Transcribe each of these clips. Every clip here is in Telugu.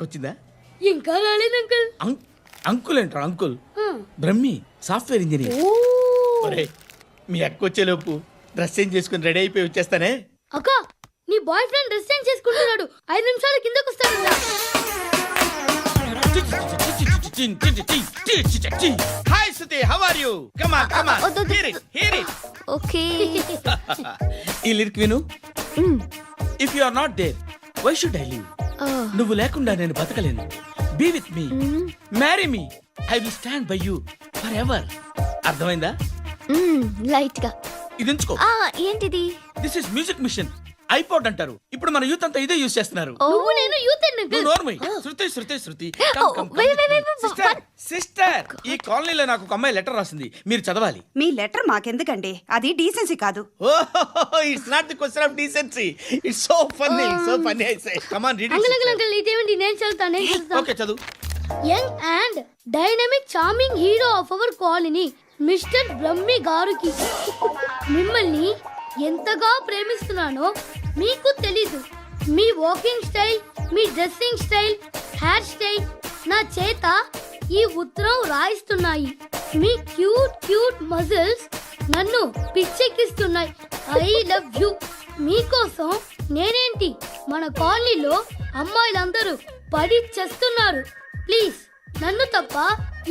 వచ్చిందా? ఇంకా రాలేదు అంకుల్. అంకుల్ ఏంట్రా అంకుల్? Brahmi software engineer. ఒరే మీ అక్క వచ్చేలోపు డ్రెస్ చేంజ్ చేసుకుని రెడీ అయిపోయి వచ్చేస్తానే. అక్క నీ బాయ్ ఫ్రెండ్ డ్రెస్ చేంజ్ చేసుకుంటున్నాడు, 5 నిమిషాల కిందకు వస్తాడు. Hi Suti, how are you? Come on come on, hear it hear it. Okay. ఈ లిరిక్ విను. If you are not there why should I live? నువ్వు లేకుండా నేను బతకలేను. Be with me, marry me, I will stand by you forever. అర్థమైందా? లైట్ గా. ఇది ఉంచుకో. ఏంటిది? This is music machine. IPod అంటారు. ఇప్పుడు మన యూత్ అంతా ఇదే యూస్ చేస్తున్నారు. నువ్వు నేను యూత్ నువ్వు నోర్మై. శృతి శృతి శృతి. సిస్టర్, ఈ కాలనీలో నాకు ఒక అమ్మాయి లెటర్ రాసింది, మీరు చదవాలి. మీ లెటర్ మాకెందుకండి, అది డీసెన్సీ కాదు. It's not the question of decency, it's so funny, so funny. I say come on read it. Uncle ఇదేంటి? నేను చదువుతాను. ఓకే చదువు. Young and dynamic charming hero of our colony mister Brahmi గారికి మిమ్మల్ని ఎంతగా ప్రేమిస్తున్నానో మీకు తెలీదు. మీ వాకింగ్ స్టైల్, మీ డ్రెస్సింగ్ స్టైల్, హెయిర్ స్టైల్ నా చేత ఈ ఉత్తరం రాయిస్తున్నాయి. మీ క్యూట్ క్యూట్ మజిల్స్ నన్ను పిచ్చెక్కిస్తున్నాయి. I love you. మీకోసం నేనేంటి, మన కాలనీలో అమ్మాయిలందరూ పడి చేస్తున్నారు. ప్లీజ్ నన్ను తప్ప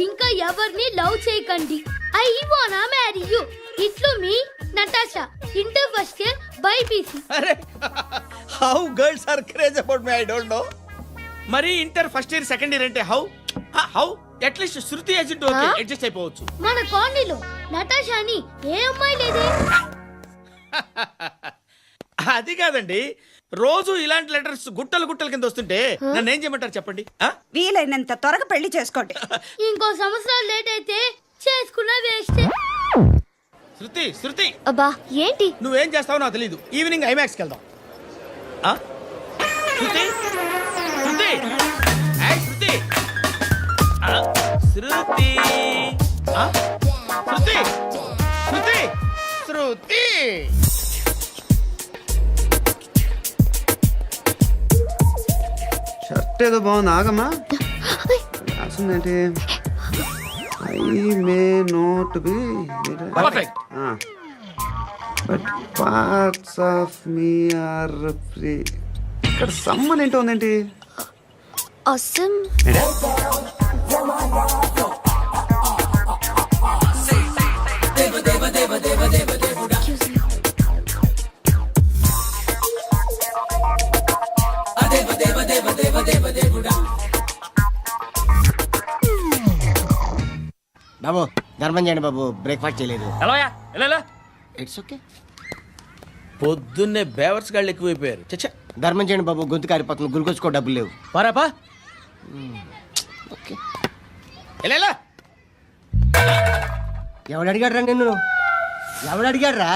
ఇంకా ఎవరిని లవ్ చేయకండి. ఐ వానా మ్యారీ యూ. ఇట్లు మీ Natasha, inter first year BiPC. అరే how girls are craze about me, I don't know. మరి inter first year second year అంటే how how atleast Shruti agent okay adjust అయిపోవచ్చు. మన కాలనీలో నటాషా అని ఏ అమ్మాయి లేదే. అది కాదండి, రోజు ఇలాంటి లెటర్స్ గుట్టలు గుట్టల కింద వస్తుంటే నన్ను ఏం చేయమంటారు చెప్పండి? వీలైనంత త్వరగా పెళ్లి చేసుకోండి. ఇంకో సంవత్సరాలు లేట్ అయితే చేసుకున్నా వేస్ట్. శృతి శృతి, అబ్బా ఏంటి? నువ్వేం చేస్తావో నాకు తెలీదు. ఈవినింగ్ ఐమాక్స్కి వెళ్దాం. శృతి శృతి శృతి శృతి శృతి శృతి శృతి. షర్ట్ ఏదో బాగుంది, ఆగమ్మా. రాసిందేంటి? I may not be perfect. But parts of me are free. ఇక్కడ సమ్మన్ ఏంటో ఉందేంటి? అసమ్. బాబు ధర్మం చేయండి బాబు, బ్రేక్ఫాస్ట్ చేయలేదు. It's okay. పొద్దున్నే బేవర్స్ గాళ్ళు ఎక్కువైపోయారు. చచ్చా, ధర్మం చేయండి బాబు, గొంతు కారిపోతుంది, గురికొచ్చుకో డబ్బులు లేవు. పారాపా. ఓకే. ఎవడు అడిగాడు రా నిన్ను? ఎవడు అడిగాడు రా?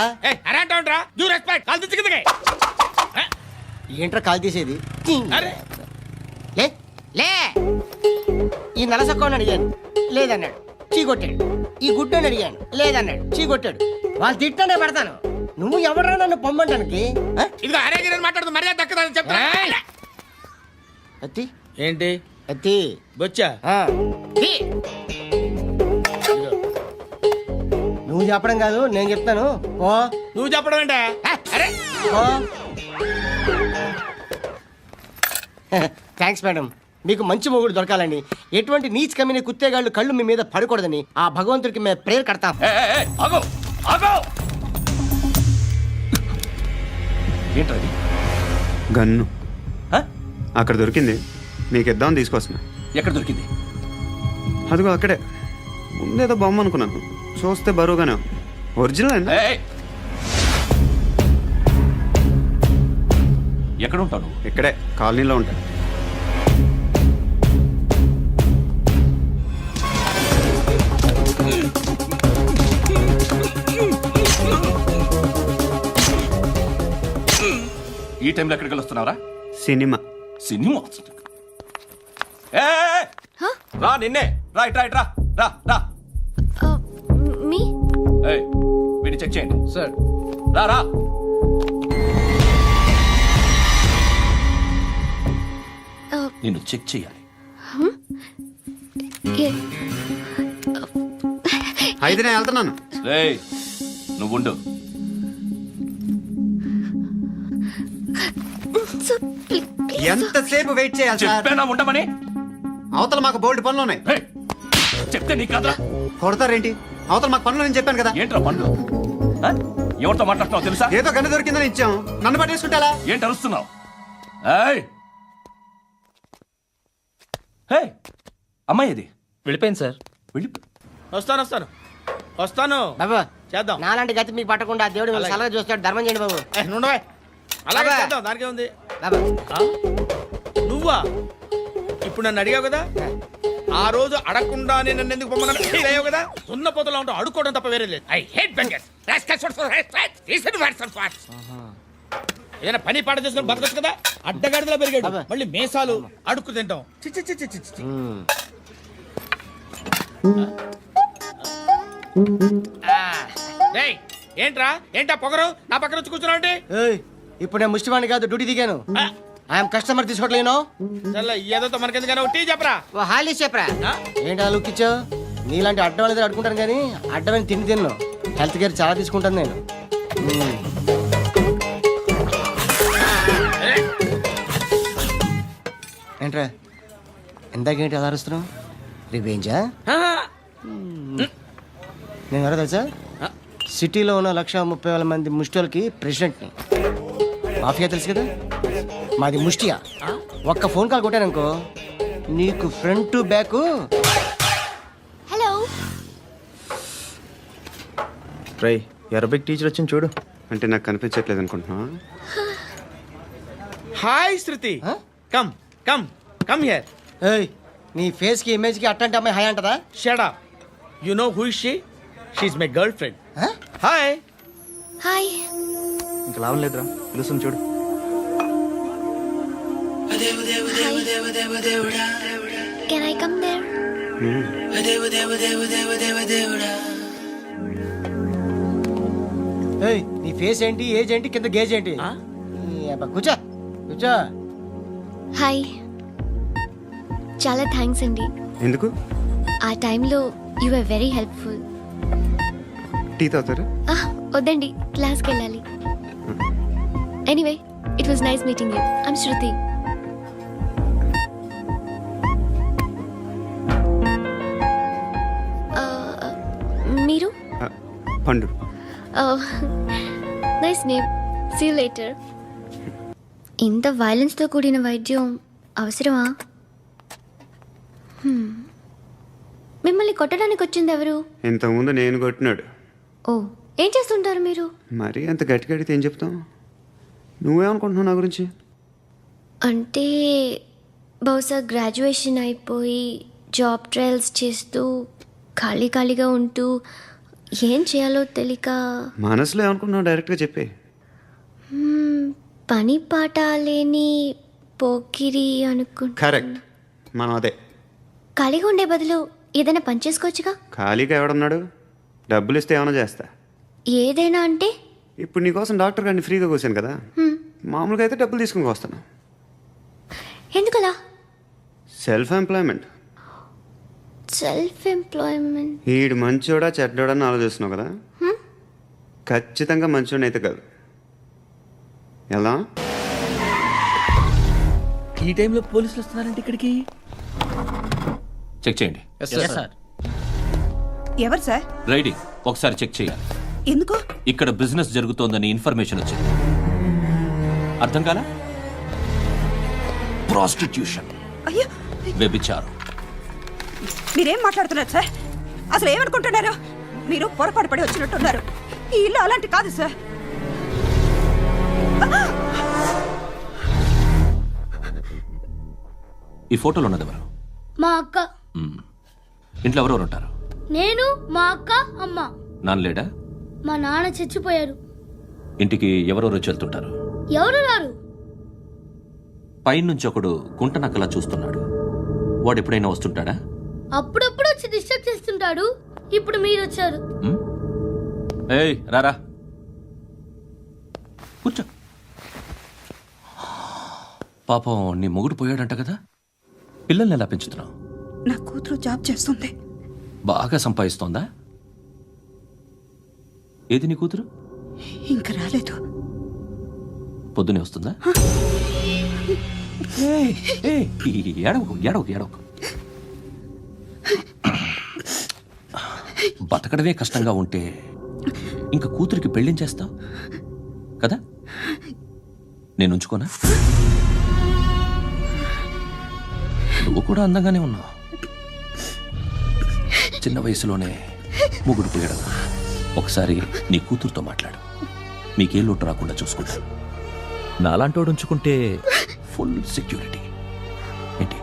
ఏంట్రా కాల్ తీసేది? లే లే. ఈ నలసక్కని అడిగాను, లేదన్నాడు, చీ కొట్టాడు. ఈ గుడ్డని అడిగాను, లేదన్నాడు, చీ కొట్టాడు. వాళ్ళు తిట్టానే పెడతాను. నువ్వు ఎవడరా నన్ను పొమ్మంటానికి? అత్తి ఏంటి అత్తి బొచ్చా? నువ్వు చెప్పడం కాదు, నేను చెప్తాను. ఓ నువ్వు చెప్పడం ఏంటా? Thanks madam. మీకు మంచి మొగుడు దొరకాలని, ఎటువంటి నీచ్ కమ్మిన కుత్తేగాళ్ళు కళ్ళు మీ మీద పడకూడదని ఆ భగవంతుడికి మేము ప్రేయర్ కడతాం. ఏంటది? గన్ను అక్కడ దొరికింది, మీకు ఇద్దామని తీసుకొస్తున్నా. ఎక్కడ దొరికింది? అదిగో అక్కడే. ముందేదో బొమ్మ అనుకున్నాను, చూస్తే బరువుగానే ఉంది. ఒరిజినల్. ఎక్కడ ఉంటాను? ఇక్కడే కాలనీలో ఉంటాను. ఈ టైంలో ఎక్కడికి వస్తున్నారా? సినిమా. సినిమా రా, నిన్నే రా, ఇట్రా ఇట్రా, రా రా. మీ వీడిని చెక్ చేయండి సార్. రా రా. నిన్ను చెక్ చేయాలి. ఏ- అయితే నేను వెళ్తున్నాను. రేయ్ నువ్వుండు. సార్, ప్లీజ్ ఎంతసేపు వెయిట్ చేయాలి సార్? చెప్పేనా ఉండమని? అవతల మాకు బోల్డ్ పనులు ఉన్నాయి. రేయ్, చెప్తే నీకు కదా. కొడతారేంటి? అవతల మాకు పనులు నేను చెప్పాను కదా. ఏంట్రా పండ్లు? ఆ? ఎవరితో మాట్లాడుతున్నావు తెలుసా? ఏదో గన్ను దొరికిందని ఇచ్చాం, నన్ను పట్టేసుకుంటా. ఏంటి అరుస్తున్నావు? ఏయ్! ఏయ్! అమ్మాయి ఇది వెళ్ళిపోయింది సార్. వెళ్ళి వస్తాను బాబు చేద్దాం. నాలాంటి గతి మీకు పట్టకుండా దేవుడు మిమ్మల్ని సలహా చూస్తాడు. ధర్మం చేయండి బాబు. నుండవే అలాగే అబ్బా. చేద్దాం, దానికే ఉంది. బాబు నువ్వా ఇప్పుడు నన్ను అడిగావు కదా, ఆ రోజు అడగకుండానే నన్ను ఎందుకు పొమ్మన్నా ఫీల్ అయ్యావు కదా. సున్న పోతలో ఉంటావు, అడుక్కోవడం తప్ప వేరే లేదు. I hate bangers. ఏదైనా పని పాట చేసుకుని బతకొచ్చు కదా. అడ్డగాడిదలా పెరిగాడు, అబ్బా. మళ్ళీ మేసాలు అడుక్కు తింటాం. చి చి చి చి చి చి. రేయ్, ఏంటా పొగరు నా పక్కన వచ్చి కూర్చున్నావు అంటే? ఏయ్, ఇప్పుడు నేను ముష్టివాణి కాదు, డ్యూటీ దిగాను. ఐఎమ్ కస్టమర్ తీసుకోవట్లేను. చల్ల ఏదో మనకెందుకైనా టీ చెప్పరా. ఓ హాలీస్ చెప్పరా. ఆ? ఏంటి ఆ లుక్ ఇచ్చావు? నీలాంటి అడ్డం అనేది అడుకుంటాను కానీ అడ్డమైన తిండి తిన్ను. హెల్త్ కేర్ చాలా తీసుకుంటాను నేను. ఏంట్రా ఇందాకేంటి ఎలా అరుస్తున్నావు? రివేంజా? నేను ఎవరో తెలుసా? సిటీలో ఉన్న 130,000 మంది ముష్టిలకి ప్రెసిడెంట్ని. మాఫియా తెలుసు కదా, మాది ముష్టియా. ఒక్క ఫోన్ కాల్ కొట్టాననుకో నీకు ఫ్రంట్ టు బ్యాక్. హలో. రై అరబిక్ టీచర్ వచ్చింది చూడు. అంటే నాకు కనిపించట్లేదు అనుకుంటున్నా. Hi Shruti, come come come here. ఏయ్, నీ ఫేస్ కి ఇమేజ్ కి అట్టంటే అమ్మాయి హాయ్ అంటదా? Shut up. You know who is she? She is my girlfriend. Hi. Hi. ఇంకా లాభం లేదురా, పిలుస్తుంది చూడు. Can I come there? ఏయ్, నీ ఫేస్ ఏంటి, ఏజ్ ఏంటి, కింద గేజ్ ఏంటి? ఈ అబ్బా, కూర్చో కూర్చో. హాయ్. చాలా థ్యాంక్స్ అండి. ఎందుకు? ఆ టైంలో you are very helpful. Tea తాగుతారా? వద్దండి, క్లాస్కి వెళ్ళాలి. Anyway, it was nice meeting you. I'm Shruti. మీరు? పండు. Nice name. See you later. ఇంత వైలెన్స్తో కూడిన వైద్యం అవసరమా? మిమ్మల్ని కొట్టడానికి వచ్చింది ఎవరు? ఇంతకుముందు నేను కొట్టినాడు. ఓ, ఏం చేస్తుంటారు మీరు? మరి అంత గట్టిగా అడిగితే ఏం చెప్తాం? నువ్వేమనుకుంటున్నావు నా గురించి? అంటే బహుశా గ్రాడ్యుయేషన్ అయిపోయి జాబ్ ట్రయల్స్ చేస్తూ ఖాళీగా ఉంటూ ఏం చేయాలో తెలియక మనసులో ఏమనుకుంటున్నావు డైరెక్ట్గా చెప్పే. పని పాట లేని పోకిరి అనుకుంటా. కరెక్ట్, మనం అదే. ఖాళీగా ఉండే బదులు ఏదైనా పని చేసుకోవచ్చుగా. ఖాళీగా ఎవడున్నాడు? డబ్బులు ఇస్తే ఏమైనా చేస్తా. ఏదైనా అంటే? ఇప్పుడు నీకోసం డాక్టర్ గారిని ఫ్రీగా కూర్చాను కదా, మామూలుగా అయితే డబ్బులు తీసుకుని వస్తాను. ఎందుకలా? Self employment. Self employment. ఈడు మంచోడా చెడ్డోడా అని ఆలోచిస్తున్నావు కదా, ఖచ్చితంగా మంచోడని అయితే కాదు. ఎలా? ఈ టైంలో పోలీసులు వస్తున్నారంటే ఇక్కడికి? చెక్ చేయండి. ఎవరు సార్? రైడింగ్ ఒకసారి చెక్ చేయాలి. ఎందుకు? ఇక్కడ బిజినెస్ జరుగుతోందని ఇన్ఫర్మేషన్ వచ్చింది. అర్థం కాలా? ప్రాస్టిట్యూషన్, అయ్యో, వ్యభిచారం. మీరేం మాట్లాడుతున్నారు సార్? అసలు ఏమనుకుంటున్నారు? మీరు పొరపాటు పడి వచ్చినట్టున్నారు. ఈ ఇల్లు అలాంటి కాదు సార్. ఈ ఫోటోలో ఉన్నది ఎవరు? మా అక్క. మ్మ్. ఇంట్లో ఎవరెవరు ఉంటారు? నేను, మా అక్క, అమ్మ. నాన్న లేడా? మా నాన్న చచ్చిపోయారు. ఇంటికి ఎవరెవరు వచ్చి వెళ్తుంటారు? ఎవరు రారు. పైనుంచి ఒకడు గుంట నక్కలా చూస్తున్నాడు. వాడు ఎప్పుడైనా వస్తుంటాడా? అప్పుడప్పుడు వచ్చి డిస్టర్బ్ చేస్తుంటాడు. ఇప్పుడు మీరు వచ్చారు. మ్మ్? ఏయ్ రారా, కూర్చో. పాపం నీ మొగుడు పోయాడంట కదా, పిల్లల్ని ఎలా పెంచుతున్నావు? నా కూతురు జాబ్ చేస్తుంది. బాగా సంపాదిస్తోందా? ఏది నీ కూతురు? ఇంకా రాలేదు. పొద్దునే వస్తుందా? ఏయ్, ఏయ్, ఏడవకు ఏడవకు ఏడవకు. బతకడమే కష్టంగా ఉంటే ఇంకా కూతురికి పెళ్ళించేస్తావు కదా? నేను ఉంచుకోనా? నువ్వు కూడా అందంగానే ఉన్నావు. చిన్న వయసులోనే ముగ్గురు పోయడం. ఒకసారి నీ కూతురుతో మాట్లాడు. మీకే లోటు రాకుండా చూసుకుంటా. నాలాంటోడు ఉంచుకుంటే ఫుల్ సెక్యూరిటీ. ఏంటి?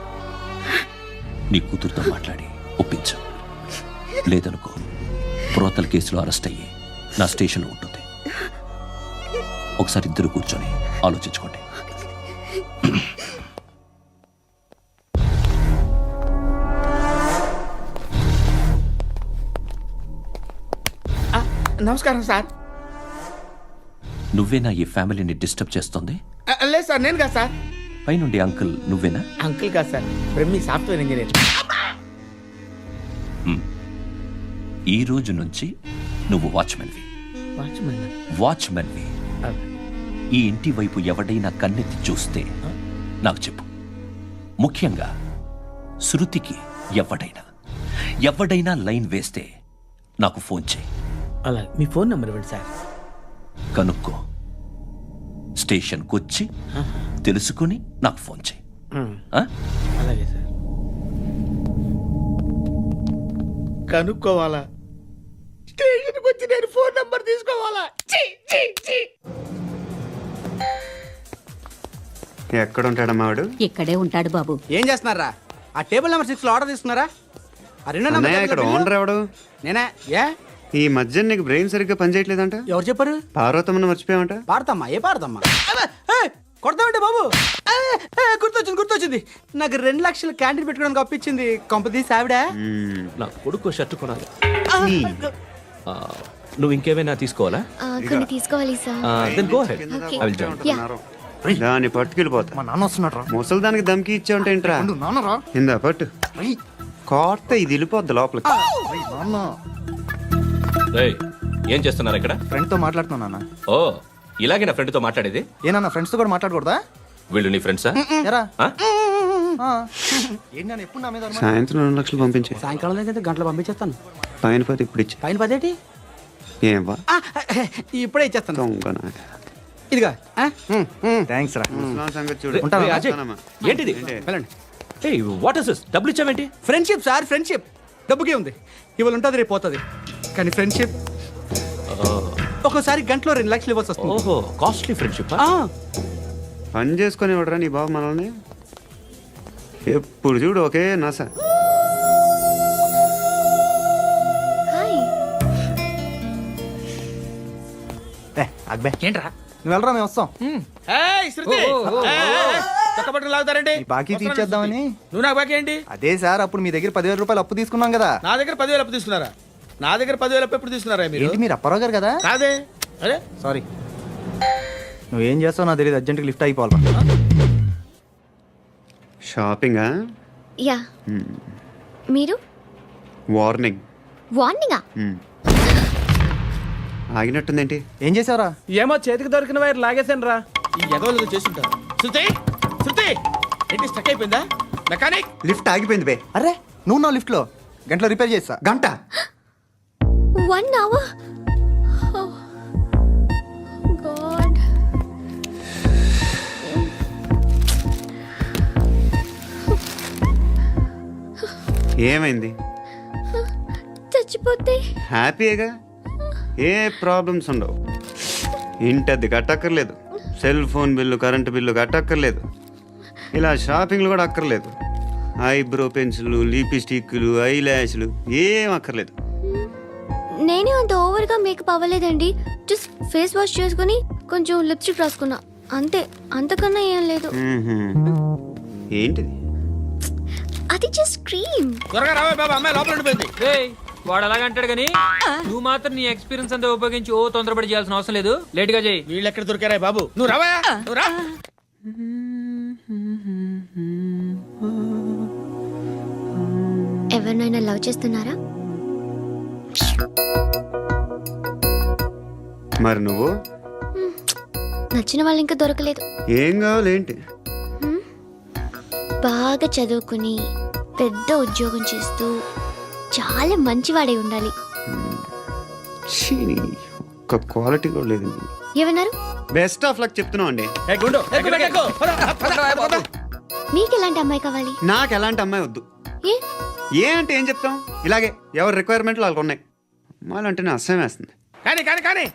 నీ కూతురుతో మాట్లాడి ఒప్పించు. లేదనుకో ప్రోతల కేసులో అరెస్ట్ అయ్యి నా స్టేషన్లో ఉంటుంది. ఒకసారి ఇద్దరు కూర్చొని ఆలోచించుకోండి. నమస్కారం సార్. నువ్వేనా ఈ ఫ్యామిలీని డిస్టర్బ్ చేస్తుంది? లేదు సార్, నేను కాదు సార్. పైనుండి అంకుల్ నువ్వేనా? అంకుల్ కాదు సార్, బ్రహ్మి సాఫ్ట్వేర్ ఇంజనీర్. ఈ రోజు నుంచి నువ్వు వాచ్మెన్వి. వాచ్మెన్వి. ఈ ఇంటి వైపు ఎవడైనా కన్నెత్తి చూస్తే నాకు చెప్పు. ముఖ్యంగా శృతికి ఎవడైనా లైన్ వేస్తే నాకు ఫోన్ చేయి. అలా మీ ఫోన్ నెంబర్ ఇవ్వండి సార్. కనుక్కో. స్టేషన్కి వచ్చి తెలుసుకుని నాకు ఫోన్ చేయి. ఆ? అలాగే సార్. కనుక్కోవాలా? స్టేషన్కి వచ్చి నేను ఫోన్ నంబర్ తీసుకోవాలా? ఎక్కడ ఉంటాడమ్మా వాడు? ఇక్కడే ఉంటాడు బాబు. ఏం చేస్తున్నారా? ఆ టేబుల్ నెంబర్ 6 లో ఆర్డర్ తీసుకున్నారా? ఆ రెండో అన్నయ్య, నెంబర్ ఇక్కడ ఓనర్ ఎవడు? నేనే. ఏ ఈ మధ్య నీకు బ్రెయిన్ సరిగ్గా పనిచేయట్లేదంట. ఎవరు చెప్పారు? పార్వతమ్మను మర్చిపోయామంట. పాడతామ్మా? ఏ పాడతామ్మా? కొడతామంటే బాబు. గుర్తొచ్చింది. నాకు 2 లక్షలు క్యాంటీన్ పెట్టుకోవడానికి అప్పించింది కొంపదీసి ఆవిడ. నా కొడుకు షర్ట్ కొనాలి. నువ్వు ఇంకేమైనా తీసుకోవాలా? కొన్ని తీసుకోవాలి sir. Then go ahead. Okay. I will join. Yeah. దాన్ని పట్టుకెళ్ళిపోతా. మా నాన్న వస్తున్నాడు రా. ముసలి దానికి దమ్కి ఇచ్చావంట ఏంట్రా? నాన్నరా. ఇందా పట్టు. కోర్త ఇది వెళ్ళిపోద్ది లోపలికి. నాన్న రేయ్, ఏం చేస్తున్నారు ఇక్కడ? ఫ్రెండ్ తో మాట్లాడుతున్నా నాన్న. ఓ, ఇలాగే నా ఫ్రెండ్తో మాట్లాడేది? ఏనా ఫ్రెండ్స్ తో కూడా మాట్లాడకూడదా? వీళ్ళు నీ ఫ్రెండ్సా? ఎరా ఆ? ఏంటి నాన్న ఎప్పుడు నా మీద అనుమానం? సాయంత్రం 2 లక్షలు పంపించే. సాయంకాలం దగ్గర గంటలు పంపించేస్తాను. పైన 10 ఇప్పుడు ఇచ్చే. పైన 10 ఏంటి? ఏవా ఇప్పుడే ఇచ్చేస్తాను. దొంగనా. ఇదిగా థ్యాంక్స్ రా. ముసలాం సంగతి చూడు. ఉంటాను. రేయ్, అజయ్, వస్తానమ్మా. ఏంటిది? ఏంటి? వెళ్ళండి. ఏయ్, వాట్ ఇస్ దిస్? డబ్బులు ఇచ్చావేంటి? Friendship sir, friendship. డబ్బుకే ఉంది. ఇవాళ ఉంటుంది, రేపు పోతుంది. కానీ ఫ్రెండ్షిప్ ఒక్కోసారి గంటలో 2 లక్షలు ఇవ్వాల్సి వస్తుంది. ఓహో, కాస్ట్లీ ఫ్రెండ్షిప్. పని చేసుకొని ఇవ్వడరా నీ బాబు మనల్ని? ఎప్పుడు చూడు ఒకే నాస. హాయ్. అక్బే ఏంట్రా? నువ్వు వెళ్ళరా, మేము వస్తాం. ఏయ్, శృతి! చక్కబట్టలు లాగుతారండి. ఈ బాకీ తీర్చేద్దామని. నువ్వు నాకు బాకీ ఏంటి? అదే సార్, అప్పుడు మీ దగ్గర 10,000 రూపాయలు అప్పు తీసుకున్నాం కదా. నా దగ్గర 10,000 అప్పు తీసుకున్నారా? నా దగ్గర 10,000 అప్పు ఎప్పుడు తీసుకున్నారా మీరు? ఏంటి మీరు అప్పారావు గారు కదా? కాదే. అరే సారీ. నువ్వేం చేస్తావు నాకు తెలియదు. అర్జెంట్గా లిఫ్ట్ అయిపోవాలి. షాపింగా? యా. మీరు? వార్నింగ్. వార్నింగా? ఆగినట్టుందేంటి? ఏం చేసావురా? ఏమో చేతికి దొరికిన వైర్ లాగేసాను రా. ఈ ఎదవలు చేస్తుంటారు. శృతి! శృతి! ఏంటి స్టక్ అయిపోయిందా? మెకానిక్! లిఫ్ట్ ఆగిపోయింది బే. అరే నువ్వు నా లిఫ్ట్లో గంటలో రిపేర్ చేస్తా. గంట? 1 hour? Oh. God. ఏమైంది? చచ్చిపోతే? హ్యాపీగా, ఏ ప్రాబ్లమ్స్ ఉండవు. ఇంటద్ది కట్టక్కర్లేదు, cell phone bill, current bill కట్టక్కర్లేదు, ఇలా షాపింగ్లు కూడా అక్కర్లేదు. ఐబ్రో పెన్సిల్, లిప్స్టిక్లు, ఐ ల్యాష్లు ఏం అక్కర్లేదు. నేనే అంత ఓవర్గా మేకప్ అవ్వలేదండి. జస్ట్ ఫేస్ వాష్ చేసుకుని కొంచెం లిప్స్టిక్ రాసుకున్నా అంతే. అంతకన్నా ఏం లేదు. ఏంటిది? అది జస్ట్ క్రీమ్. త్వరగా రావే బాబా, అమ్మాయి లోపల ఉండిపోయింది. వాడు అలాగంటాడు కానీ నువ్వు మాత్రం నీ ఎక్స్పీరియన్స్ అంతా ఉపయోగించి తొందరపడి చేయాల్సిన అవసరం లేదు. లేట్ గా చేయి. వీళ్ళు ఎక్కడ దొరికారా బాబు? నువ్వు రావా, నువ్వు రా. ఎవరినైనా లవ్ చేస్తున్నారా? మరి నువ్వు నచ్చిన వాళ్ళు ఇంకా దొరకలేదు. ఏం కావాలేంటి? బాగా చదువుకుని పెద్ద ఉద్యోగం చేస్తూ చాలా మంచివాడై ఉండాలి. ఛీ, ఒక్క క్వాలిటీ కూడా లేదు. ఏమన్నారు? బెస్ట్ ఆఫ్ లక్ చెప్తున్నావు అండి. మీకు ఎలాంటి అమ్మాయి కావాలి? నాకు ఎలాంటి అమ్మాయి వద్దు. ఏ ఏ అంటే ఏం చెప్తాం, ఇలాగే ఎవరి రిక్వైర్మెంట్లు వాళ్ళకు ఉన్నాయి. అమ్మాయిలు అంటేనే అసహ్యం వేస్తుంది. కానీ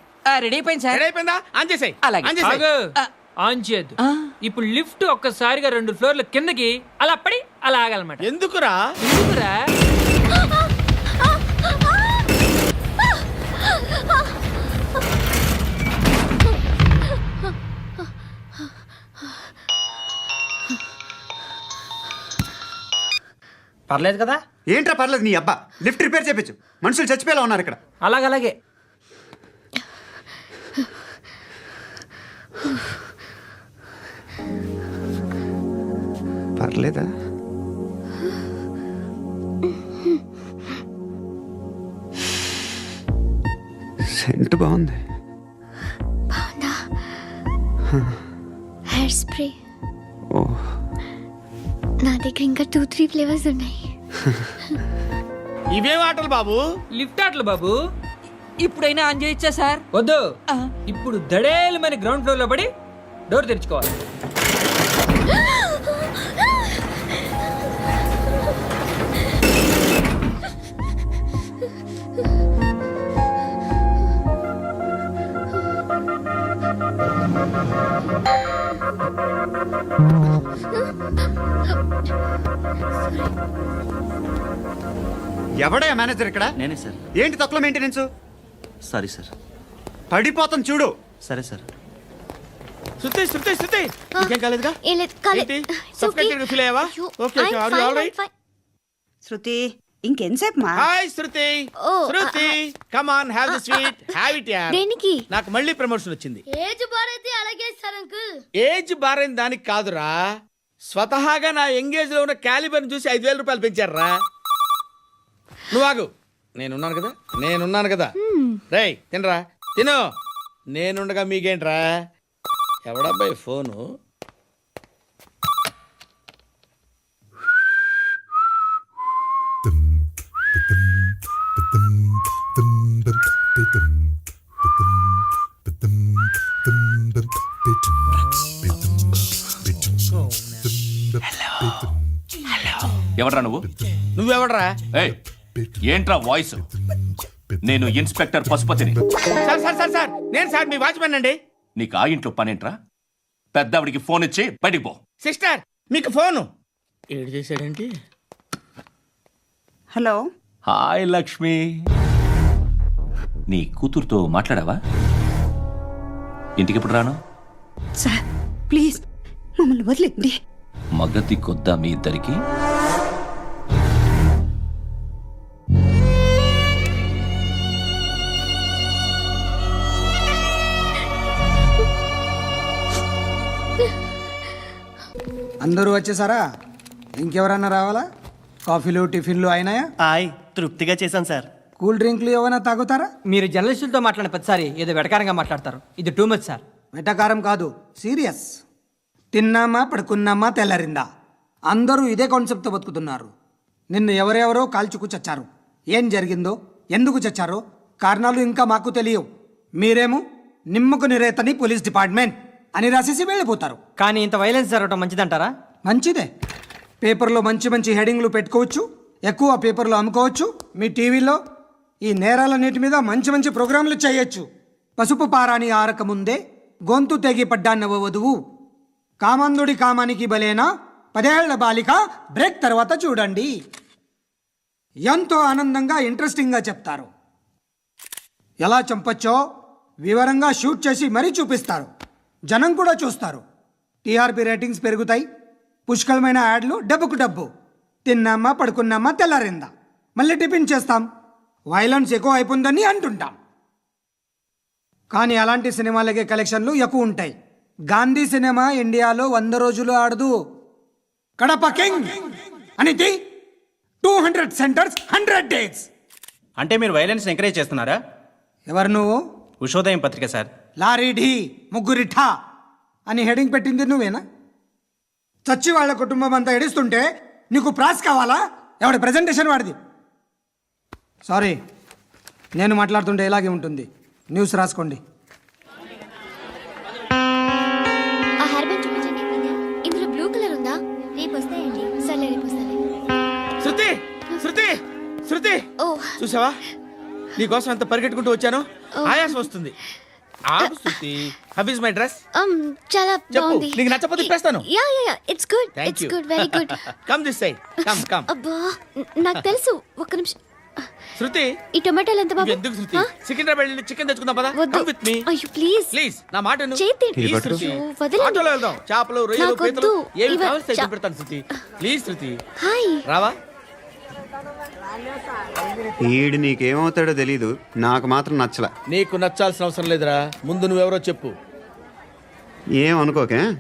రెడీ అయిపోయింది సార్. రెడీ అయిపోయిందా? ఆన్ చేసేయ్. అలాగే. ఆన్ చేసేయ్. ఆగు. ఆన్ చేయద్దు. ఇప్పుడు లిఫ్ట్ ఒక్కసారిగా 2 ఫ్లోర్ల కిందకి అలా పడి అలా ఆగాలన్నమాట. ఎందుకురా? ఎందుకురా? పర్లేదు కదా? ఏంట్రా పర్లేదు నీ అబ్బా. లిఫ్ట్ రిపేర్ చేయించు. మనుషులు చచ్చిపోయేలా ఉన్నారు ఇక్కడ. అలాగే. పర్లేదా? సెంట్ బాగుంది. బాగుందా? Hair spray. ఓ, నా దగ్గర ఇంకా 2-3 ఫ్లేవర్స్ ఉన్నాయి. ఇవేం ఆటలు బాబు? లిఫ్ట్ ఆటలు బాబు. ఇప్పుడైనా ఆన్ చేయొచ్చా సార్? వద్దు. ఇప్పుడు దడేలమని గ్రౌండ్ ఫ్లోర్ లో పడి డోర్ తెరుచుకోవాలి. ఎవడయ్యా మేనేజర్ ఇక్కడ? నేనే సార్. ఏంటి తక్కువ మెయింటెనెన్స్? Sorry sir. పడిపోతాం చూడు. సరే సార్. శృతి ఇంకేం కాలేదుగా? ఏం లేదు, కాలేదు. ఏంటి? It's okay. Suffocated గా feel అయ్యావా? అయ్యో, Okay, I'm are you fine, all right? I'm fine. శృతి ఇంకెంతసేపు మా? Hi Shruti. Oh, Shruti come on, have the sweet, have it యార్. దేనికి? నాకు మళ్ళీ ప్రమోషన్ వచ్చింది. ఏజ్ బారైతే అలాగే సార్ అంకుల్. ఏజ్ బారైన దానికి కాదురా, స్వతహాగా నా ఎంగేజ్ లో ఉన్న క్యాలిబర్ చూసి 5,000 రూపాయలు పెంచారా. నువ్వు ఆగు, నేనున్నాను కదా. రేయ్ తినరా, తిను. నేనుండగా మీకేంట్రా? ఎవడబ్బాయి ఫోను? ఎవడ్రా నువ్వు? నువ్వెవడరా? ఏయ్, ఏంట్రా వాయిస్? నేను ఇన్స్పెక్టర్ పశుపతిని. సార్ నేను సార్ మీ వాచ్మెన్ అండి. నీకు ఆ ఇంట్లో పనేంట్రా? పెద్దవిడికి ఫోన్ ఇచ్చి బయటికి పో. సిస్టర్ మీకు ఫోను. ఏడు చేశాడేంటి? హలో. హాయ్ లక్ష్మి. నీ కూతురుతో మాట్లాడావా? ఇంటికి ఎప్పుడు రాను? సార్ ప్లీజ్ మమ్మల్ని వదిలేండి. మగతి కొద్దా మీ ఇద్దరికి? అందరూ వచ్చేసారా? ఇంకెవరన్నా రావాలా? కాఫీలు టిఫిన్లు అయినాయా? తృప్తిగా చేశాను సార్. కూల్ డ్రింక్లు ఏమైనా తాగుతారా? మీరు జర్నలిస్టులతో మాట్లాడిన ప్రతిసారి ఏదో వెటకారంగా మాట్లాడతారు. ఇది టూ మచ్ సార్. వెటకారం కాదు, సీరియస్. తిన్నామా పడుకున్నామా తెల్లరిందా, అందరూ ఇదే కాన్సెప్ట్తో బతుకుతున్నారు. నిన్ను ఎవరెవరో కాల్చుకు చచ్చారు. ఏం జరిగిందో, ఎందుకు చచ్చారో కారణాలు ఇంకా మాకు తెలియవు. మీరేమో నిమ్మకు నిరేతని పోలీస్ డిపార్ట్మెంట్ అని రాసేసి వెళ్ళిపోతారు. కానీ ఇంత వైలెన్స్ జరగడం మంచిదంటారా? మంచిదే. పేపర్లో మంచి మంచి హెడింగ్లు పెట్టుకోవచ్చు, ఎక్కువ పేపర్లు అమ్ముకోవచ్చు. మీ టీవీలో ఈ నేరాలన్నిటి మీద మంచి మంచి ప్రోగ్రాంలు చేయొచ్చు. పసుపు పారాని ఆరక ముందే గొంతు తెగి పడ్డాన్నవ వధువు, కామందుడి కామానికి బలేనా 10 ఏళ్ల బాలిక బ్రేక్ తర్వాత చూడండి. ఎంతో ఆనందంగా ఇంట్రెస్టింగ్గా చెప్తారు. ఎలా చంపచ్చో వివరంగా షూట్ చేసి మరీ చూపిస్తారు. జనం కూడా చూస్తారు. టీఆర్పీ రేటింగ్స్ పెరుగుతాయి. పుష్కలమైన యాడ్లు, డబ్బుకు డబ్బు. తిన్నామా పడుకున్నామా తెల్లారిందా, మళ్ళీ టిఫిన్ చేస్తాం. వైలెన్స్ ఎక్కువ అయిపోయిందని అంటుంటాం. కానీ అలాంటి సినిమాలకే కలెక్షన్లు ఎక్కువ ఉంటాయి. గాంధీ సినిమా ఇండియాలో 100 రోజులు ఆడదు. కడప కింగ్ అనితి 200 సెంటర్స్ 100 డేస్. అంటే మీరు వైలెన్స్ ఎంకరేజ్ చేస్తున్నారా? ఎవరు నువ్వు? ఉషోదయం పత్రిక సార్. లారీ ఢీ ముగ్గురి ఠా అని హెడింగ్ పెట్టింది నువ్వేనా? చచ్చి వాళ్ళ కుటుంబం అంతా ఎడుస్తుంటే నీకు ప్రాస్ కావాలా? ఎవడి ప్రజెంటేషన్ వాడిది. సారీ, నేను మాట్లాడుతుంటే ఇలాగే ఉంటుంది. న్యూస్ రాసుకోండి. ఆ హెయిర్ బ్యాండ్ చూపించండి. ఇందులో బ్లూ కలర్ ఉందా? రేపు వస్తాయండి. సర్లే, రేపు వస్తాలే. శృతి శృతి శృతి, ఓ చూసావా నీకోసం ఎంత పరిగెట్టుకుంటూ వచ్చాను. ఆయాసం వస్తుంది. ఆగు Shruti. How is my dress? చాలా చెప్పు. బాగుంది. నీకు నచ్చకపోతే తిప్పేస్తాను. Yeah yeah yeah, it's good. Thank it's you. Good, very good. Come this side. Come come. అబ్బా, నాకు తెలుసు. ఒక్క నిమిషం. శృతి, ఈ టొమాటోలు ఎంత బాబు? ఎందుకు శృతి? సికింద్రాబాద్ వెళ్ళి చికెన్ తెచ్చుకుందాం పదా. వద్దు. కమ్ విత్ మీ అయ్యో ప్లీజ్. ప్లీజ్, నా మాట విను. చేతి Please, పట్టు. శృతి. అయ్యో, వదలండి. ఆటోలో వెళ్దాం. చేపలు, రొయ్యలు, నాకు పీతలు వద్దు. ఏమి ఇవ- కావాలి చా- పెడతాను శృతి. Please Shruti, hi. రావా? ఈడు నీకేమవుతాడో తెలీదు, నాకు మాత్రం నచ్చలా. నీకు నచ్చాల్సిన అవసరం లేదురా. ముందు నువ్వెవరో చెప్పు. ఏం అనుకోకే.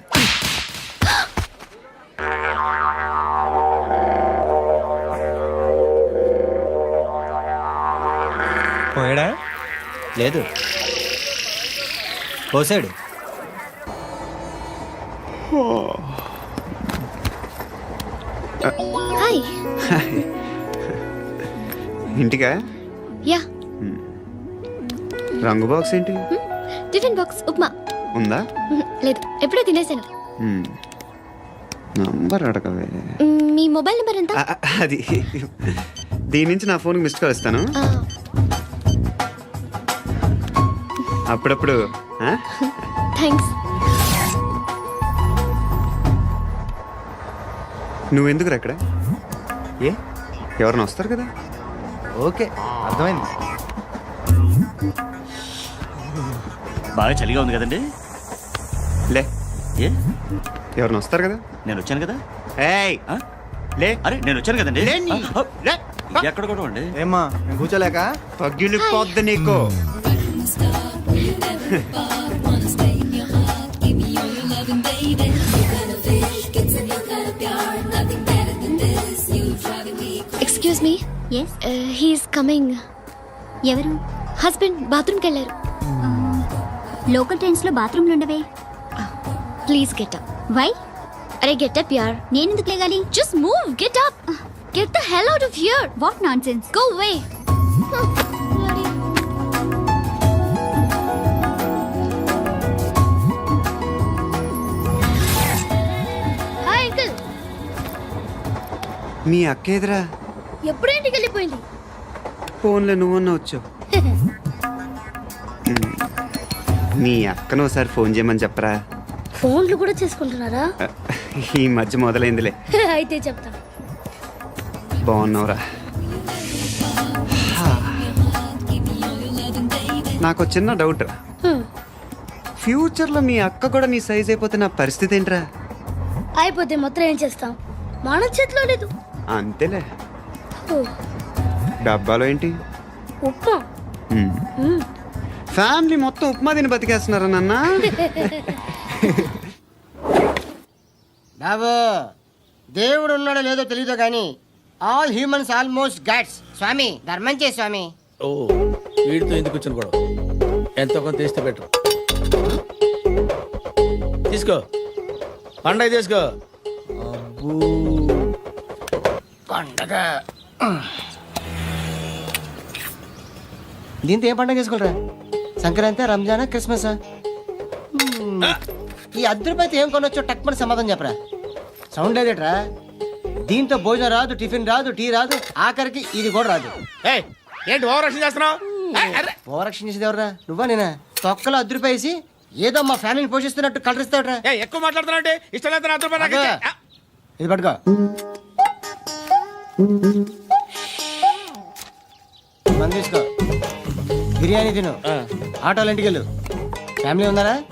పోయాడా? లేదు, పోసాడు. హాయ్. ఇంటికా? యా, రంగు బాక్స్ ఏంటి? Tiffin box upma. ఉందా? లేదు, ఎప్పుడో తినేసాను. నంబర్ అడగవే. మీ మొబైల్ నెంబర్ ఎంత? అది దీని నుంచి నా ఫోన్కి మిస్డ్ కాల్ ఇస్తాను. అప్పుడప్పుడు. థ్యాంక్స్. నువ్వెందుకు అక్కడ? ఏ? ఎవరైనా వస్తారు కదా. ఓకే, అర్థమైంది. బాగా చలిగా ఉంది కదండి. లే, ఏ ఎవరైనా వస్తారు కదా. నేను వచ్చాను కదా. ఏయ్ ఆ? లే. అరే నేను వచ్చాను కదండి. లేని. ఆ, లే. ఎక్కడ కూడా అండి. ఏమ్మా, నేను కూర్చోలేక? పగిలిపోద్ది నీకు. Excuse me. Yes, he's coming. ఎవరు? హస్బెండ్ బాత్రూమ్కి వెళ్ళారు. లోకల్ ట్రైన్స్లో బాత్రూమ్లు ఉండవే. Please get up. వై? అరే గెట్ అప్ యార్. నేను ఎందుకు లేగాలి? Just move, get up. Get the hell out of here. What nonsense. Go away. Hi uncle. మీ అక్క ఎదురా? ఎప్పుడు ఇంటికి వెళ్ళిపోయింది? ఫోన్లో నువ్వన్నా వచ్చావు. మీ అక్కను ఒకసారి ఫోన్ చేయమని చెప్పరా. ఫోన్లు కూడా చేసుకుంటున్నారా? ఈ మధ్య మొదలైందిలే. అయితే చెప్తా. బాగున్నావురా? నాకు చిన్న డౌట్. ఫ్యూచర్లో మీ అక్క కూడా నీ సైజ్ అయిపోతే నా పరిస్థితి ఏంట్రా? అయిపోతే మొత్తం ఏం చేస్తాం? మన చేతిలో లేదు. అంతేలే. ఓ, డబ్బాలో ఏంటి? ఉప్మా. ఫ్యామిలీ మొత్తం ఉప్మా తిని బతికేస్తున్నారా నాన్న? బాబు, దేవుడు ఉన్నాడో లేదో తెలియదు కానీ ఆల్ హ్యూమన్స్ ఆల్మోస్ట్ గాడ్స్. స్వామి ధర్మం చే స్వామి. ఓ, వీడితో ఎందుకు వచ్చిన గొడవ? ఎంతో కొంత తీస్తే బెటర్. తీసుకో, పండగ తీసుకో. పండగ దీంతో ఏం పండగ చేసుకోరా? సంక్రాంతి, రంజానా, క్రిస్మసా? ఈ అద్దరిపైతే ఏం కొనొచ్చో టక్మని సమాధానం చెప్పరా. సౌండ్ లేదేట్రా? దీంతో భోజనం రాదు, టిఫిన్ రాదు, టీ రాదు, ఆఖరికి ఇది కూడా రాదు. ఏయ్, ఏంటి ఓవర్ రక్షణ చేస్తున్నావు? ఓవరాక్షన్ చేసేది ఎవరా? నువ్వా నేనా? తొక్కలో అద్దరిపేసి ఏదో మా ఫ్యామిలీని పోషిస్తున్నట్టు కలరిస్తావుట్రా. ఎక్కువ మాట్లాడుతున్నావు. ఇష్టం లేదు నా రూపాయలు నాకు ఇచ్చే. ఇది పట్టుకో. మంది తీసుకో, బిర్యానీ తిను, ఆటోలు ఇంటికి వెళ్ళు. ఫ్యామిలీ ఉన్నారా?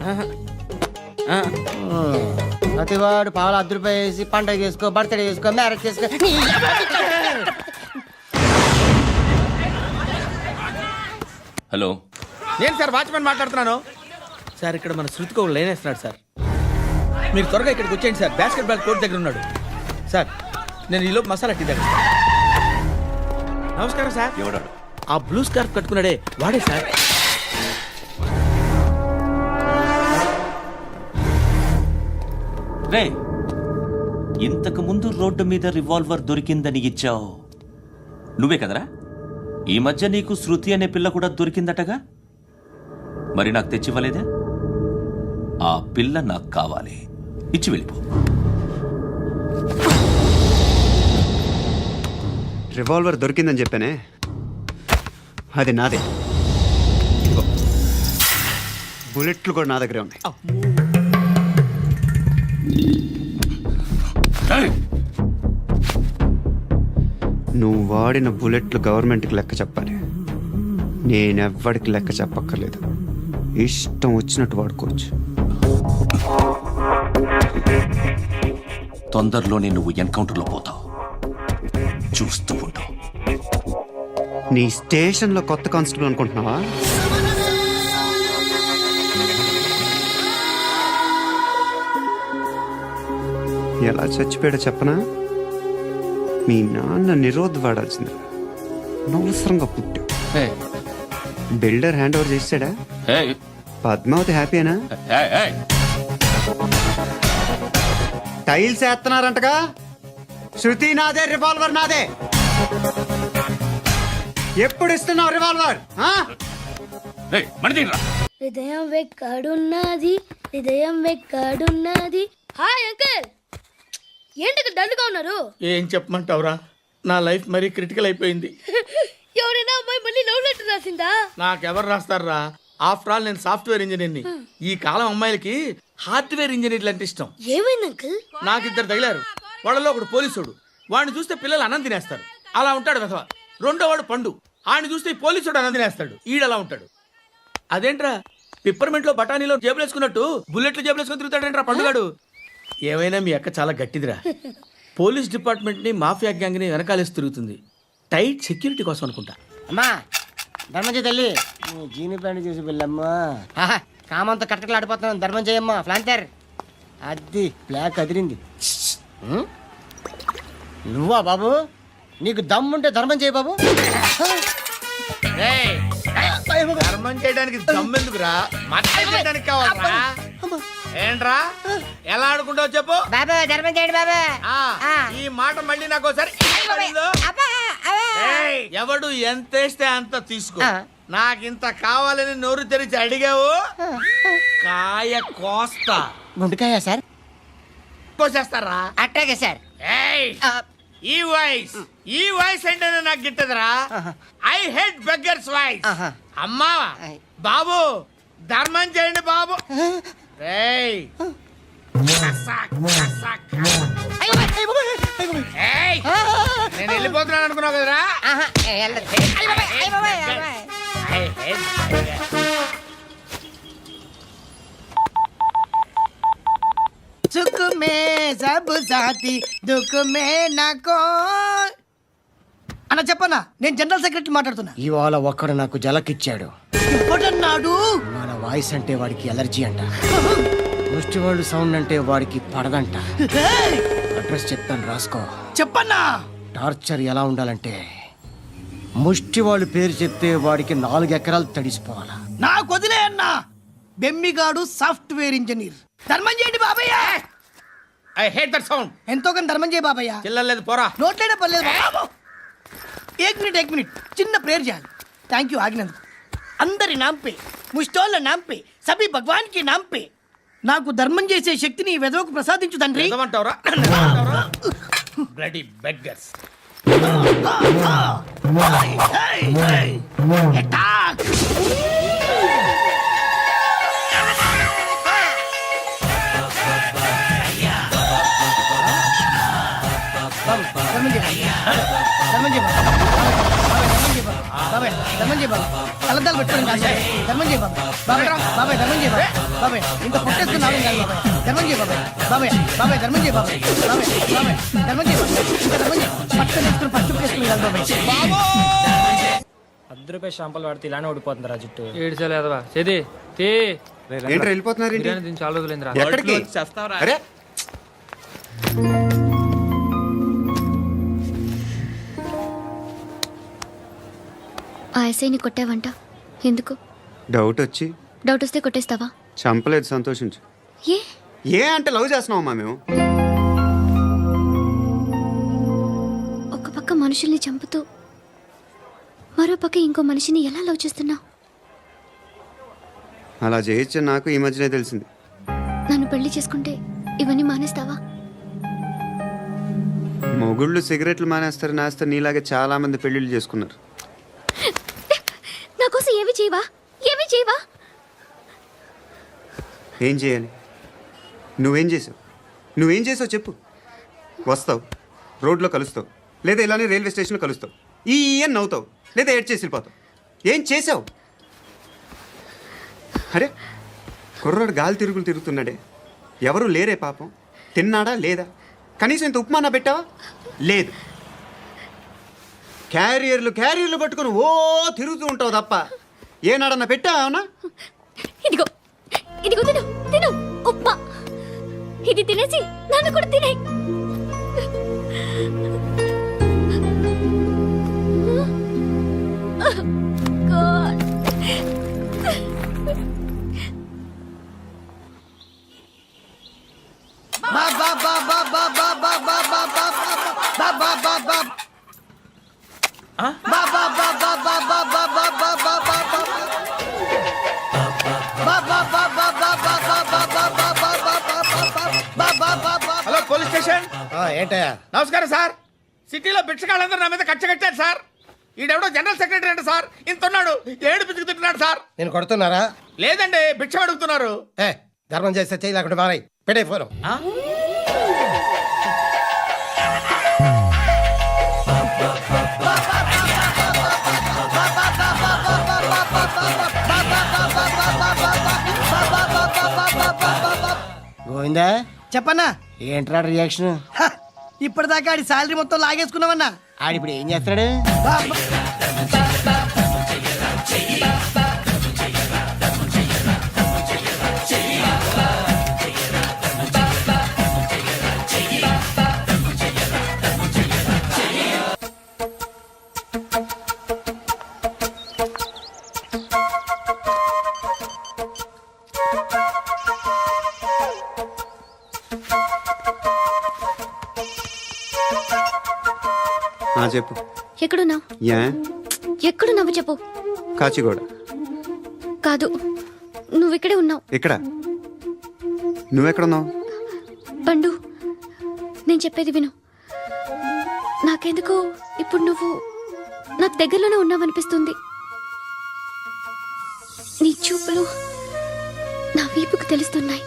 ప్రతివాడు పావులు ₹10 వేసి పండగ చేసుకో, బర్త్డే చేసుకో, మ్యారేజ్ చేసుకో. హలో, నేను సార్ వాచ్మెన్ మాట్లాడుతున్నాను. సార్, ఇక్కడ మన శృతికో లైన్ వేస్తున్నాడు సార్. మీరు త్వరగా ఇక్కడికి వచ్చేయండి సార్. బాస్కెట్ బాల్ కోర్ట్ దగ్గర ఉన్నాడు సార్. నేను ఈలోపు మసాలా టీ దగ్గర. నమస్కారం సార్. ఎవడాడు? ఆ బ్లూ స్కార్ఫ్ కట్టుకున్నాడే వాడే సార్. రే, ఇంతకు ముందు రోడ్డు మీద రివాల్వర్ దొరికిందని ఇచ్చావు నువ్వే కదరా? ఈ మధ్య నీకు శృతి అనే పిల్ల కూడా దొరికిందటగా, మరి నాకు తెచ్చివ్వలేదే? ఆ పిల్ల నాకు కావాలి, ఇచ్చి వెళ్ళిపో. రివాల్వర్ దొరికిందని చెప్పానే, అది నాదే. ఇదిగో, బుల్లెట్లు కూడా నా దగ్గరే ఉన్నాయి. నువ్వు వాడిన బుల్లెట్లు గవర్నమెంట్కి లెక్క చెప్పాలి. నేనెవ్వడికి లెక్క చెప్పక్కర్లేదు. ఇష్టం వచ్చినట్టు వాడుకోవచ్చు. తొందరలోనే నువ్వు ఎన్కౌంటర్లో పోతావు, చూస్తూ ఉంటావు. నీ స్టేషన్లో కొత్త కానిస్టేబుల్ అనుకుంటున్నావా? ఎలా చచ్చిపోయాడో చెప్పనా? మీ నాన్న నిరోధ్ వాడాల్సింది, అనవసరంగా పుట్టావు. బిల్డర్ హ్యాండ్ ఓవర్ చేసాడా? పద్మావతి హ్యాపీనా? టైల్స్ వేస్తున్నారంటగా. శృతి నాదే, రివాల్వర్ నాదే. ఎప్పుడు ఇస్తున్నావు రివాల్వర్? హృదయం వెక్కడున్నది, హృదయం వెక్కడున్నది. హాయ్ అంకుల్, ఏంటి డల్గా ఉన్నారు? ఏం చెప్పమంటావురా, నా లైఫ్ మరీ క్రిటికల్ అయిపోయింది. ఎవరైనా అమ్మాయి మళ్ళీ లవ్ లెటర్ రాసిందా? నాకెవరు రాస్తారా? ఆఫ్టర్ ఆల్ నేను సాఫ్ట్వేర్ ఇంజనీర్ని. ఈ కాలం అమ్మాయిలకి హార్డ్వేర్ ఇంజనీర్లు అంటే ఇష్టం. ఏమైంది అంకుల్? నాకు ఇద్దరు తగిలారు. వాళ్ళలో ఒకడు పోలీసుడు, వాడిని చూస్తే పిల్లలు అన్నం తినేస్తారు, అలా ఉంటాడు వెధవ. రెండో వాడు పండు, ఆయన చూస్తే ఈ పోలీసుడు అన్నం తినేస్తాడు, ఈడలా ఉంటాడు. అదేంట్రా, పిప్పర్మెంట్ లో బఠానీలో జేబులేసుకున్నట్టు బుల్లెట్లు జేబులేసుకుని తిరుగుతాడేంట్రా పండుగాడు. ఏమైనా మీ అక్క చాలా గట్టిదిరా. పోలీస్ డిపార్ట్మెంట్ ని మాఫియా గ్యాంగ్ ని వెనకాలేసి తిరుగుతుంది. టైట్ సెక్యూరిటీ కోసం అనుకుంటా. అమ్మా ధర్మం తల్లి, జీని ప్యాంట్ చూసి వెళ్ళమ్మా. కామంతో కట్టకలాడిపోతున్నాను, ధర్మం చేయమ్మా. ఫ్లాంతర్ అది బ్లాక్ అదిరింది. నువ్వా బాబు? నీకు దమ్ముంటే ధర్మం చేయ బాబు. ధర్మం చేయడానికి దమ్మెందుకురా, మర్డర్ చేయడానికి కావాలరా. ఏంట్రా ఎలా ఆడుకుంటావు చెప్పు. బాబా ధర్మం చేయండి బాబా. ఈ మాట మళ్ళీ నాకు ఒకసారి ఎవడు ఎంత వేస్తే అంత తీసుకో. నాకింత కావాలని నోరు తెరిచి అడిగావు, కాయ కోస్తా. గుండెకాయ సార్? కోసేస్తారా? అట్టాగే సార్. ఈ వాయిస్ అంటేనే నాకు గిట్టదురా. I hate beggars voice. అమ్మా బాబు ధర్మం చేయండి బాబు. ఏయ్ నేను వెళ్ళిపోతున్నాను అనుకున్నావు కదరా. సుఖ మే సబ్ సాథీ దుఃఖ మే నాకో. అన్న చెప్పన్నా, నేను జనరల్ సెక్రటరీ మాట్లాడుతున్నా. ఇవాళ ఒక్కడు నాకు జలకిచ్చాడు. ఎవడన్నాడు? మన వాయిస్ అంటే వాడికి ఎలర్జీ అంట, ముష్టి వాళ్ళు సౌండ్ అంటే వాడికి పడదంట. అడ్రస్ చెప్తాను రాసుకో. చెప్పన్నా. టార్చర్ ఎలా ఉండాలంటే, ముష్టి వాళ్ళు పేరు చెప్తే వాడికి 4 ఎకరాలు తడిసిపోవాలా. నాకు వదిలే అన్నా. బెమ్మిగాడు సాఫ్ట్వేర్ ఇంజనీర్. ధర్మం చేయండి బాబయ్య. I hate that sound. ఎంతో కొంత ధర్మం చేయ బాబయ్య. చిల్లలేదు పోరా. నోట్లైనా పర్లేదు బాబు. ఏక్ మినిట్ చిన్న ప్రేయర్ చేయాలి. థ్యాంక్ యూ ఆగినందుకు. అందరి నాంపే, ముష్టోళ్ళ నాంపే, సభి భగవాన్ కి నాంపే నాకు ధర్మం చేసే శక్తిని ఈ వెదవకు ప్రసాదించు తండ్రి. Bloody beggars. కలద్దాలు పెట్టుకుని కాశాయి. ధర్మం చేయ బాబాయ్. బాబాయ్ ధర్మం చేయ బాబాయ్. ఇంత పొట్టేసుకున్నావు కాదు బాబాయ్. ధర్మం చేయ బాబాయ్. బాబాయ్ ధర్మం చేయ బాబాయ్. ధర్మం చేయ ఇంకా ధర్మం చేయ. పట్టుకొని వేసుకుని పట్టు వేసుకుని కాదు బాబాయ్. ₹10 షాంపూలు వాడితే ఇలానే ఓడిపోతుంది రా జుట్టు. ఏడ్చలేదవా చేది తీ. ఏంట్రా వెళ్ళిపోతున్నారు? దీన్ని చాలా రోజులైందిరా. ఎక్కడికి? అరే ఎస్ఐని కొట్టావంట ఎందుకు? డౌట్ వచ్చి. డౌట్ వస్తే కొట్టేస్తావా? చంపలేదు, సంతోషించు. ఏ ఏ అంటే లవ్ చేస్తున్నావమ్మా మేము. ఒక పక్క మనుషుల్ని చంపుతూ మరో పక్క ఇంకో మనిషిని ఎలా లవ్ చేస్తున్నావు? అలా చేయొచ్చు నాకు ఈ మధ్యనే తెలిసింది. నన్ను పెళ్లి చేసుకుంటే ఇవన్నీ మానేస్తావా? మొగుళ్ళు సిగరెట్లు మానేస్తారు, నేస్తారు. నీలాగే చాలా మంది పెళ్ళిళ్ళు చేసుకున్నారు. నా కోసం ఏమి చేయవా? ఏమి చేయవా? ఏం చేయాలి? నువ్వేం చేసావు? నువ్వేం చేసావు చెప్పు. వస్తావు, రోడ్లో కలుస్తావు, లేదా ఇలానే రైల్వే స్టేషన్లో కలుస్తావు, ఈ అని నవ్వుతావు, లేదా ఏడ్ చేసి వెళ్ళిపోతావు. ఏం చేసావు? అరే కుర్రాడు గాలి తిరుగులు తిరుగుతున్నాడే, ఎవరు లేరే పాపం. తిన్నాడా లేదా? కనీసం ఇంత ఉప్మానా పెట్టావా? లేదు. క్యారియర్లు పట్టుకుని ఓ తిరుగుతూ ఉంటావు తప్ప ఏనాడన్నా పెట్టావా? ఇదిగో ఇదిగో తిను తిను ఉప్మా. ఇది తినేసి నన్ను కూడా తినే. God. Hello police station. ఏంటయ్యా? నమస్కారం సార్. సిటీలో భిక్షగాళ్ళందరూ నా మీద కచ్చ కట్టారు సార్. ఈడెవడో జనరల్ సెక్రటరీ అంట సార్. ఇంత ఉన్నాడు, ఏడు పిచ్చుకు తింటున్నాడు సార్. నేను కొడుతున్నారా? లేదండి, భిక్ష అడుగుతున్నారు. ధర్మం చేస్తే చేయి లేకుండా మారాయి. పెట్టే ఫోను. గోవిందా, చెప్పన్నా. ఏంట్రా రియాక్షన్? హ, ఇప్పటిదాకా ఆడి శాలరీ మొత్తం లాగేసుకున్నావన్నా. ఆడిప్పుడు ఏం చేస్తాడు? చెప్పు. ఎక్కడున్నావు? యా ఎక్కడున్నావు చెప్పు. కాచిగూడ. కాదు, నువ్వు ఇక్కడే ఉన్నావు. ఇక్కడ నువ్వెక్కడున్నావు? పండు, నేను చెప్పేది విను. నాకెందుకు ఇప్పుడు నువ్వు నాకు దగ్గరలోనే ఉన్నావనిపిస్తుంది. నీ చూపులు నా వీపుకు తెలుస్తున్నాయి.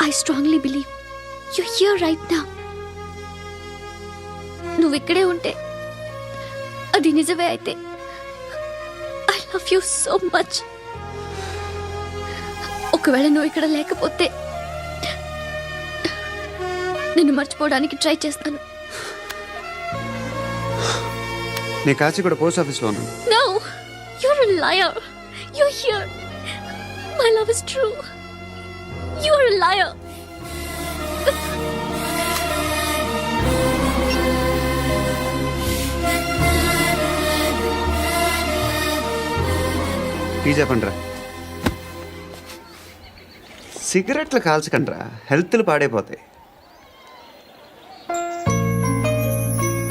I strongly believe you here right now. నువ్వు ఇక్కడే ఉంటే అది నిజమే అయితే I love you so much. ఒకవేళ నువ్వు ఇక్కడ లేకపోతే నిన్ను మర్చిపోవడానికి ట్రై చేస్తాను. నేను కాచిగూడ పోస్ట్ ఆఫీస్లో ఉన్నాను. No, you're a liar. You're here. My love is true. You're a liar. Tea చెప్పండిరా. సిగరెట్లు కాల్చకండ్రా, హెల్త్లు పాడైపోతాయి.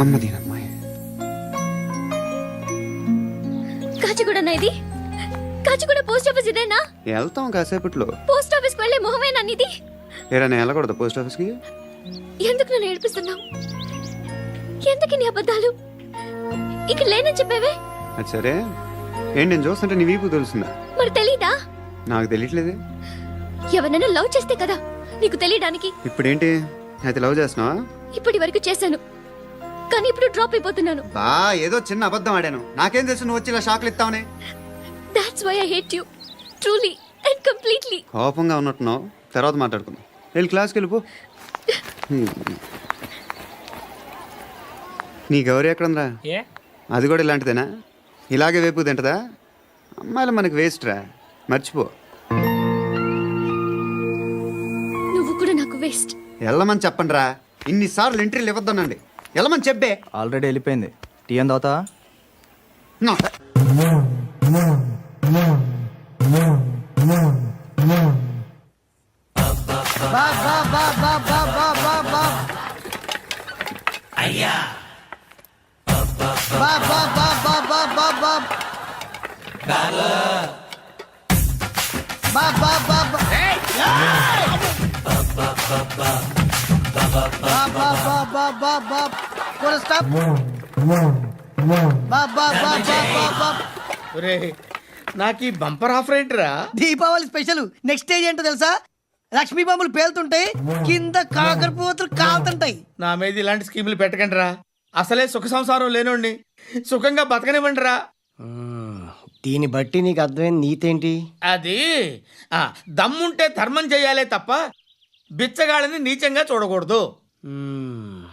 అమ్మదీనమ్మాయి. కాచిగూడనా ఇది? కాచిగూడ పోస్ట్ ఆఫీస్ ఇదేనా? వెళ్తాం కాసేపట్లో. పోస్ట్ ఆఫీస్కి వెళ్ళే మొహమేనా నీది? ఏరా నేను వెళ్ళకూడదు పోస్ట్ ఆఫీస్కి? ఎందుకు నన్ను ఏడిపిస్తున్నావు? ఎందుకు నీ అబద్ధాలు? ఇక లేనని చెప్పేవే. అది సరే, ఏంటి నేను చూస్తుంటే నీ వీపు తెలుస్తుందా? మరి తెలీదా? నాకు తెలియట్లేదే. ఎవరైనా లవ్ చేస్తే కదా నీకు తెలియడానికి. ఇప్పుడేంటి అయితే లవ్ చేస్తున్నావా? ఇప్పటి వరకు చేశాను, కానీ ఇప్పుడు డ్రాప్ అయిపోతున్నాను. బా ఏదో చిన్న అబద్ధం ఆడాను. నాకేం తెలుసు నువ్వు వచ్చి ఇలా షాక్లు ఇస్తావనే. That's why I hate you. Truly and completely. కోపంగా ఉన్నట్టున్నావు, తర్వాత మాట్లాడుకుందాం. వెళ్ళి క్లాస్కి వెళ్ళిపో. నీ గౌరీ ఎక్కడుందిరా? అది కూడా ఇలాంటిదేనా? ఇలాగే వేపు తింటదా? అమ్మాయిలు మనకి వేస్ట్ రా, మర్చిపో. నువ్వు కూడా నాకు వేస్ట్. వెళ్ళమని చెప్పండి రా. ఇన్నిసార్లు ఎంట్రీలు ఇవ్వద్దనండి. వెళ్ళమని చెప్పే. ఆల్రెడీ వెళ్ళిపోయింది. టీ అని తాగుతావా? బా బా బా బా బా బా బా బా బా బా ఫుల్ స్టాప్ బా బా బా బా బా బా. ఒరేయ్, నాకు ఈ బంపర్ ఆఫర్ ఏంట్రా? దీపావళి స్పెషల్ నెక్స్ట్ స్టేజ్ ఏంటో తెలుసా? లక్ష్మీ బాంబులు పేలుతుంటాయి, కింద కాకరపోతులు కాలుతుంటాయి. నా మీద ఇలాంటి స్కీములు పెట్టకండి రా. అసలే సుఖ సంసారం లేనోడిని సుఖంగా బతకనివ్వండి రా. దీన్ని బట్టి నీకు అర్థమైంది నీతేంటి? అది దమ్ముంటే ధర్మం చేయాలే తప్ప బిచ్చగాళ్ళని నీచంగా చూడకూడదు. మ్మ్.